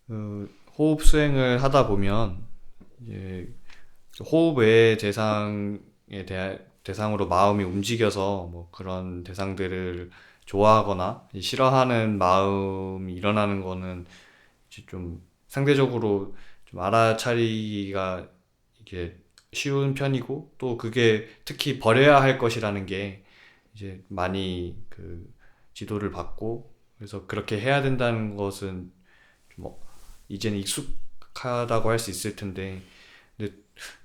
호흡 수행을 하다 보면 이제 호흡 외의 대상으로 마음이 움직여서 뭐 그런 대상들을 좋아하거나 싫어하는 마음이 일어나는 거는 이제 좀 상대적으로 좀 알아차리기가 이게 쉬운 편이고, 또 그게 특히 버려야 할 것이라는 게 이제 많이 지도를 받고, 그래서 그렇게 해야 된다는 것은 뭐 이제는 익숙하다고 할 수 있을 텐데, 근데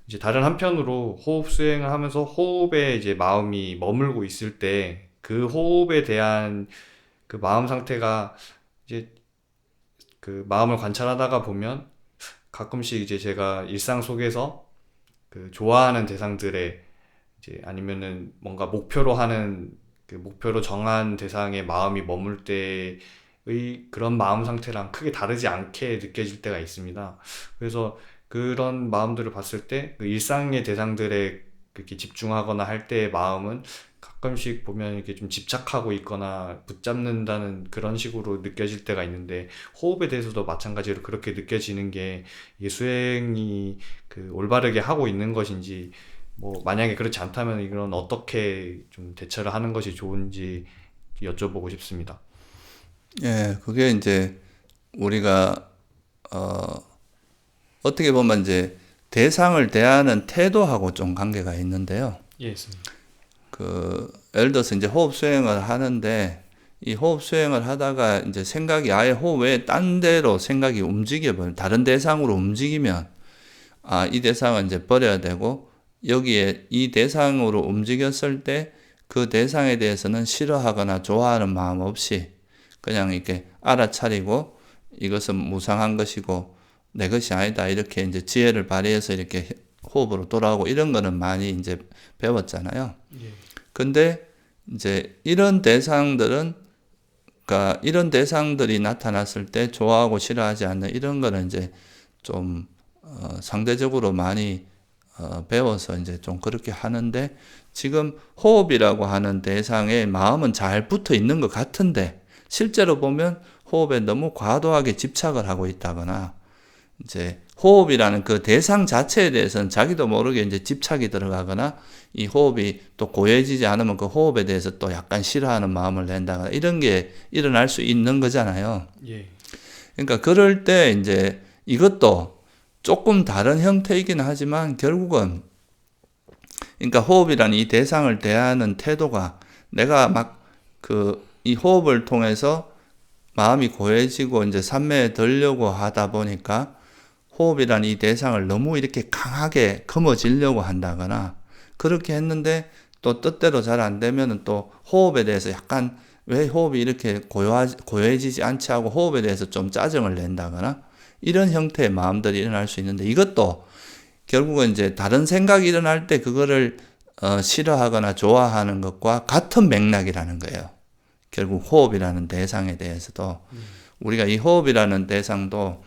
이제 다른 한편으로 호흡 수행을 하면서 호흡에 이제 마음이 머물고 있을 때 그 호흡에 대한 그 마음 상태가 이제 마음을 관찰하다가 보면 가끔씩 이제 제가 일상 속에서 좋아하는 대상들의 이제 아니면은 뭔가 목표로 하는 목표로 정한 대상에 마음이 머물 때의 그런 마음 상태랑 크게 다르지 않게 느껴질 때가 있습니다. 그래서 그런 마음들을 봤을 때 그 일상의 대상들에 그렇게 집중하거나 할 때의 마음은 가끔씩 보면 이렇게 좀 집착하고 있거나 붙잡는다는 그런 식으로 느껴질 때가 있는데, 호흡에 대해서도 마찬가지로 그렇게 느껴지는 게 이게 수행이 올바르게 하고 있는 것인지, 뭐 만약에 그렇지 않다면 이건 어떻게 좀 대처를 하는 것이 좋은지 여쭤보고 싶습니다. 예, 그게 이제 우리가 어, 어떻게 보면 이제 대상을 대하는 태도하고 좀 관계가 있는데요. 예, 있습니다. 예를 들어서 이제 호흡 수행을 하는데 이 호흡 수행을 하다가 이제 생각이 아예 호흡 외에 딴 데로 생각이 움직여버려 다른 대상으로 움직이면 이 대상은 이제 버려야 되고 여기에 이 대상으로 움직였을 때 그 대상에 대해서는 싫어하거나 좋아하는 마음 없이 그냥 이렇게 알아차리고 이것은 무상한 것이고 내 것이 아니다 이렇게 이제 지혜를 발휘해서 이렇게 호흡으로 돌아오고 이런 거는 많이 이제 배웠잖아요. 예. 근데 이제 이런 대상들은 그러니까 이런 대상들이 나타났을 때 좋아하고 싫어하지 않는 이런 거는 이제 좀 상대적으로 많이 배워서 이제 좀 그렇게 하는데 지금 호흡이라고 하는 대상에 마음은 잘 붙어 있는 것 같은데 실제로 보면 호흡에 너무 과도하게 집착을 하고 있다거나 이제 호흡이라는 그 대상 자체에 대해서는 자기도 모르게 이제 집착이 들어가거나 이 호흡이 또 고해지지 않으면 그 호흡에 대해서 또 약간 싫어하는 마음을 낸다거나 이런 게 일어날 수 있는 거잖아요. 예. 그러니까 그럴 때 이제 이것도 조금 다른 형태이긴 하지만 결국은 그러니까 호흡이라는 이 대상을 대하는 태도가 내가 막 이 호흡을 통해서 마음이 고해지고 이제 산매에 들려고 하다 보니까 호흡이라는 이 대상을 너무 이렇게 강하게 거머쥐려고 한다거나 그렇게 했는데 또 뜻대로 잘 안 되면은 또 호흡에 대해서 약간 왜 호흡이 이렇게 고요해지지 않지 하고 호흡에 대해서 좀 짜증을 낸다거나 이런 형태의 마음들이 일어날 수 있는데 이것도 결국은 이제 다른 생각이 일어날 때 그거를 싫어하거나 좋아하는 것과 같은 맥락이라는 거예요. 결국 호흡이라는 대상에 대해서도 우리가 이 호흡이라는 대상도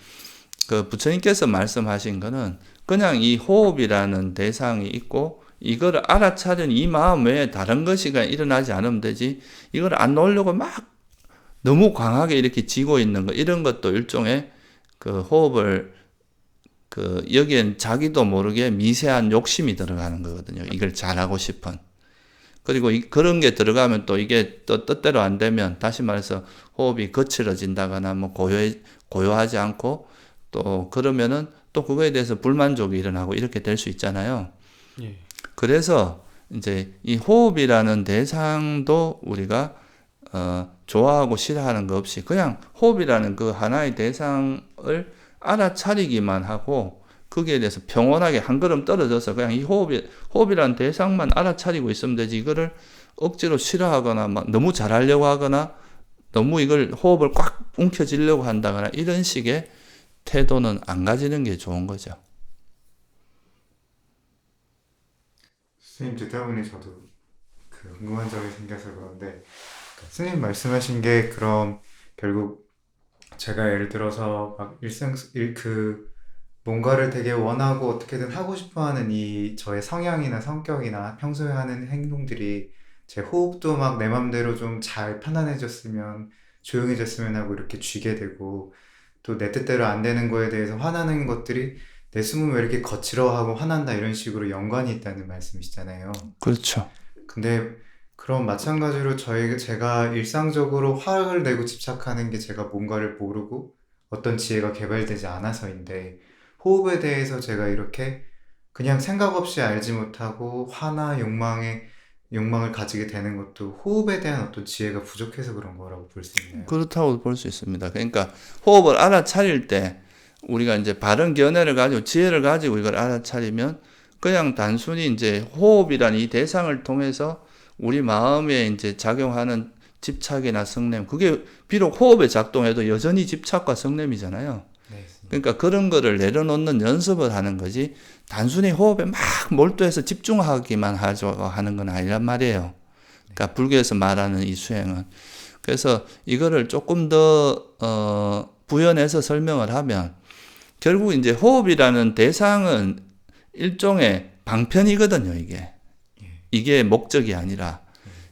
그 부처님께서 말씀하신 거는 그냥 이 호흡이라는 대상이 있고 이거를 알아차린 이 마음 외에 다른 것이 일어나지 않으면 되지 이걸 안 놓으려고 막 너무 강하게 이렇게 쥐고 있는 거 이런 것도 일종의 그 호흡을 여기엔 자기도 모르게 미세한 욕심이 들어가는 거거든요. 이걸 잘하고 싶은. 그리고 그런 게 들어가면 또 이게 또 뜻대로 안 되면 다시 말해서 호흡이 거칠어진다거나 뭐 고요하지 않고 또 그러면은 또 그거에 대해서 불만족이 일어나고 이렇게 될 수 있잖아요. 예. 그래서 이제 이 호흡이라는 대상도 우리가 좋아하고 싫어하는 거 없이 그냥 호흡이라는 그 하나의 대상을 알아차리기만 하고 거기에 대해서 평온하게 한 걸음 떨어져서 그냥 이 호흡이라는 대상만 알아차리고 있으면 되지 이거를 억지로 싫어하거나 막 너무 잘하려고 하거나 너무 이걸 호흡을 꽉 움켜쥐려고 한다거나 이런 식의 태도는 안 가지는 게 좋은 거죠. 스님 듣다 보니 저도 궁금한 점이 생겨서 그런데 스님 말씀하신 게 그럼 결국 제가 예를 들어서 막 뭔가를 되게 원하고 어떻게든 하고 싶어하는 이 저의 성향이나 성격이나 평소에 하는 행동들이 제 호흡도 막 내 맘대로 좀 잘 편안해졌으면 조용해졌으면 하고 이렇게 쥐게 되고 또 내 뜻대로 안 되는 거에 대해서 화나는 것들이 내 숨은 왜 이렇게 거칠어하고 화난다 이런 식으로 연관이 있다는 말씀이시잖아요. 그렇죠. 근데 그럼 마찬가지로 제가 일상적으로 화를 내고 집착하는 게 제가 뭔가를 모르고 어떤 지혜가 개발되지 않아서인데 호흡에 대해서 제가 이렇게 그냥 생각 없이 알지 못하고 화나 욕망을 가지게 되는 것도 호흡에 대한 어떤 지혜가 부족해서 그런 거라고 볼 수 있나요? 그렇다고 볼 수 있습니다. 그러니까 호흡을 알아차릴 때 우리가 이제 바른 견해를 가지고 지혜를 가지고 이걸 알아차리면 그냥 단순히 이제 호흡이라는 이 대상을 통해서 우리 마음에 이제 작용하는 집착이나 성냄, 그게 비록 호흡에 작동해도 여전히 집착과 성냄이잖아요. 네. 그러니까 그런 거를 내려놓는 연습을 하는 거지 단순히 호흡에 막 몰두해서 집중하기만 하는 건 아니란 말이에요. 그러니까 불교에서 말하는 이 수행은. 그래서 이거를 조금 더 부연해서 설명을 하면 결국 이제 호흡이라는 대상은 일종의 방편이거든요, 이게. 이게 목적이 아니라.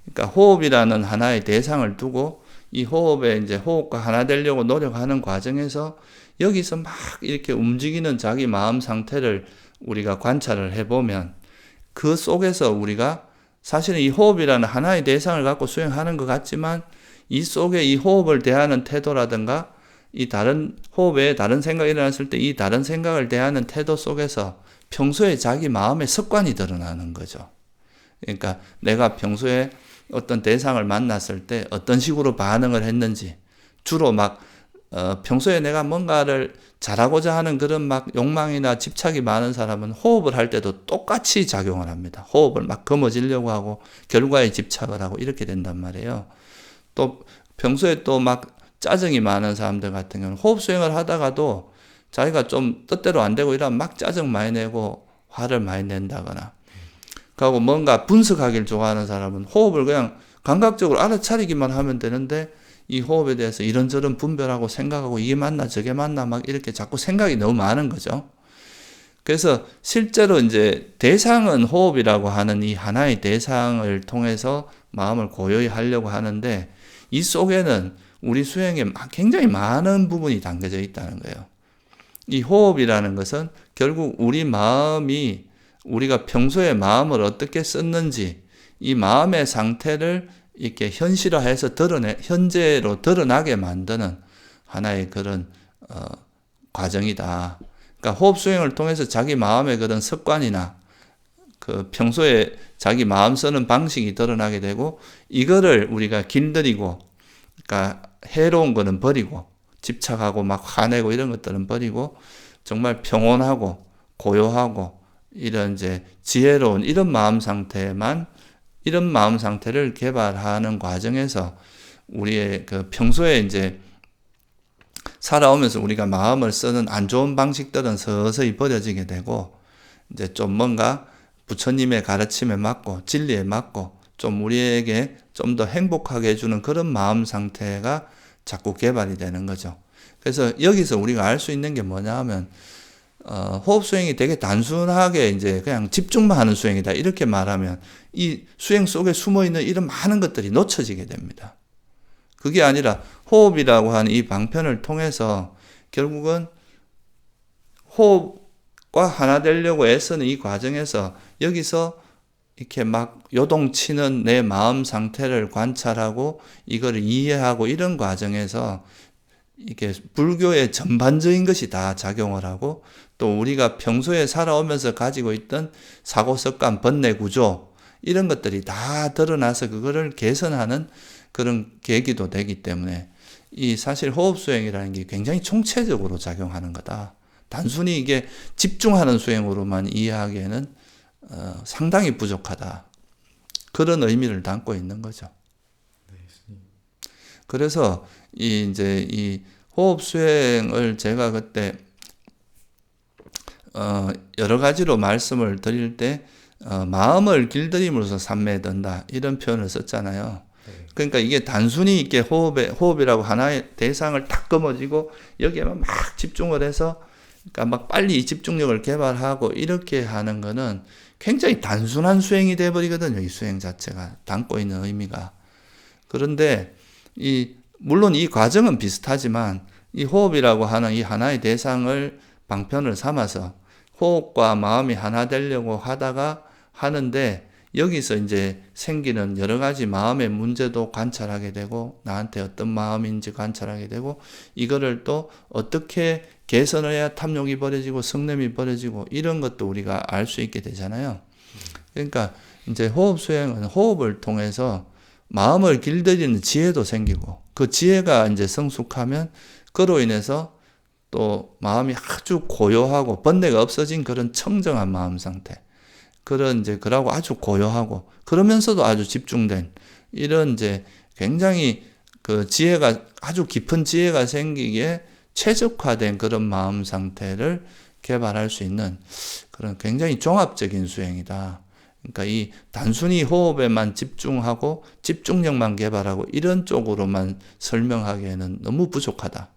그러니까 호흡이라는 하나의 대상을 두고 이 호흡에 이제 호흡과 하나 되려고 노력하는 과정에서 여기서 막 이렇게 움직이는 자기 마음 상태를 우리가 관찰을 해보면 그 속에서 우리가 사실은 이 호흡이라는 하나의 대상을 갖고 수행하는 것 같지만 이 속에 이 호흡을 대하는 태도라든가 이 다른 호흡에 다른 생각이 일어났을 때 이 다른 생각을 대하는 태도 속에서 평소에 자기 마음의 습관이 드러나는 거죠. 그러니까 내가 평소에 어떤 대상을 만났을 때 어떤 식으로 반응을 했는지 주로 막 평소에 내가 뭔가를 잘하고자 하는 그런 막 욕망이나 집착이 많은 사람은 호흡을 할 때도 똑같이 작용을 합니다. 호흡을 막 거머쥐려고 하고 결과에 집착을 하고 이렇게 된단 말이에요. 또 평소에 또 막 짜증이 많은 사람들 같은 경우는 호흡 수행을 하다가도 자기가 좀 뜻대로 안 되고 이러면 막 짜증 많이 내고 화를 많이 낸다거나 그리고 뭔가 분석하기를 좋아하는 사람은 호흡을 그냥 감각적으로 알아차리기만 하면 되는데 이 호흡에 대해서 이런저런 분별하고 생각하고 이게 맞나 저게 맞나 막 이렇게 자꾸 생각이 너무 많은 거죠. 그래서 실제로 이제 대상은 호흡이라고 하는 이 하나의 대상을 통해서 마음을 고요히 하려고 하는데 이 속에는 우리 수행에 굉장히 많은 부분이 담겨져 있다는 거예요. 이 호흡이라는 것은 결국 우리 마음이 우리가 평소에 마음을 어떻게 썼는지 이 마음의 상태를 이렇게 현실화해서 현재로 드러나게 만드는 하나의 그런 과정이다. 그러니까 호흡 수행을 통해서 자기 마음의 그런 습관이나 그 평소에 자기 마음 쓰는 방식이 드러나게 되고 이거를 우리가 길들이고 그러니까 해로운 거는 버리고 집착하고 막 화내고 이런 것들은 버리고 정말 평온하고 고요하고 이런 이제 지혜로운 이런 마음 상태를 개발하는 과정에서 우리의 그 평소에 이제 살아오면서 우리가 마음을 쓰는 안 좋은 방식들은 서서히 버려지게 되고 이제 좀 뭔가 부처님의 가르침에 맞고 진리에 맞고 좀 우리에게 좀 더 행복하게 해주는 그런 마음 상태가 자꾸 개발이 되는 거죠. 그래서 여기서 우리가 알 수 있는 게 뭐냐 하면 호흡 수행이 되게 단순하게 이제 그냥 집중만 하는 수행이다 이렇게 말하면 이 수행 속에 숨어 있는 이런 많은 것들이 놓쳐지게 됩니다. 그게 아니라 호흡이라고 하는 이 방편을 통해서 결국은 호흡과 하나 되려고 애쓰는 이 과정에서 여기서 이렇게 막 요동치는 내 마음 상태를 관찰하고 이걸 이해하고 이런 과정에서 이게 불교의 전반적인 것이 다 작용을 하고 또 우리가 평소에 살아오면서 가지고 있던 사고 습관, 번뇌 구조 이런 것들이 다 드러나서 그거를 개선하는 그런 계기도 되기 때문에 이 사실 호흡 수행이라는 게 굉장히 총체적으로 작용하는 거다. 단순히 이게 집중하는 수행으로만 이해하기에는 상당히 부족하다. 그런 의미를 담고 있는 거죠. 그래서 이 호흡 수행을 제가 그때 여러 가지로 말씀을 드릴 때 마음을 길들임으로써 삼매에 든다 이런 표현을 썼잖아요. 그러니까 이게 단순히 이렇게 호흡이라고 하나의 대상을 딱 거머쥐고 여기에만 막 집중을 해서 그러니까 막 빨리 이 집중력을 개발하고 이렇게 하는 거는 굉장히 단순한 수행이 돼버리거든요. 이 수행 자체가 담고 있는 의미가. 그런데 물론 이 과정은 비슷하지만 이 호흡이라고 하는 이 하나의 대상을 방편을 삼아서 호흡과 마음이 하나 되려고 하다가 하는데 여기서 이제 생기는 여러 가지 마음의 문제도 관찰하게 되고 나한테 어떤 마음인지 관찰하게 되고 이거를 또 어떻게 개선해야 탐욕이 버려지고 성냄이 버려지고 이런 것도 우리가 알 수 있게 되잖아요. 그러니까 이제 호흡 수행은 호흡을 통해서 마음을 길들이는 지혜도 생기고 그 지혜가 이제 성숙하면 그로 인해서 또 마음이 아주 고요하고 번뇌가 없어진 그런 청정한 마음 상태. 그런 이제 그러고 아주 고요하고 그러면서도 아주 집중된 이런 이제 굉장히 그 지혜가 아주 깊은 지혜가 생기기에 최적화된 그런 마음 상태를 개발할 수 있는 그런 굉장히 종합적인 수행이다. 그러니까 이 단순히 호흡에만 집중하고 집중력만 개발하고 이런 쪽으로만 설명하기에는 너무 부족하다.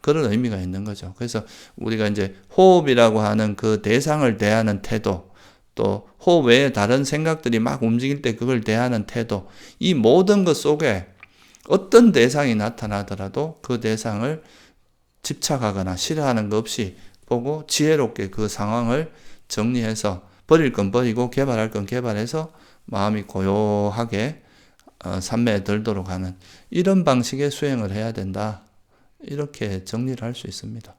그런 의미가 있는 거죠. 그래서 우리가 이제 호흡이라고 하는 그 대상을 대하는 태도, 또 호흡 외에 다른 생각들이 막 움직일 때 그걸 대하는 태도, 이 모든 것 속에 어떤 대상이 나타나더라도 그 대상을 집착하거나 싫어하는 것 없이 보고 지혜롭게 그 상황을 정리해서 버릴 건 버리고 개발할 건 개발해서 마음이 고요하게 삼매에 들도록 하는 이런 방식의 수행을 해야 된다. 이렇게 정리를 할 수 있습니다.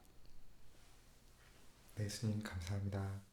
네, 스님 감사합니다.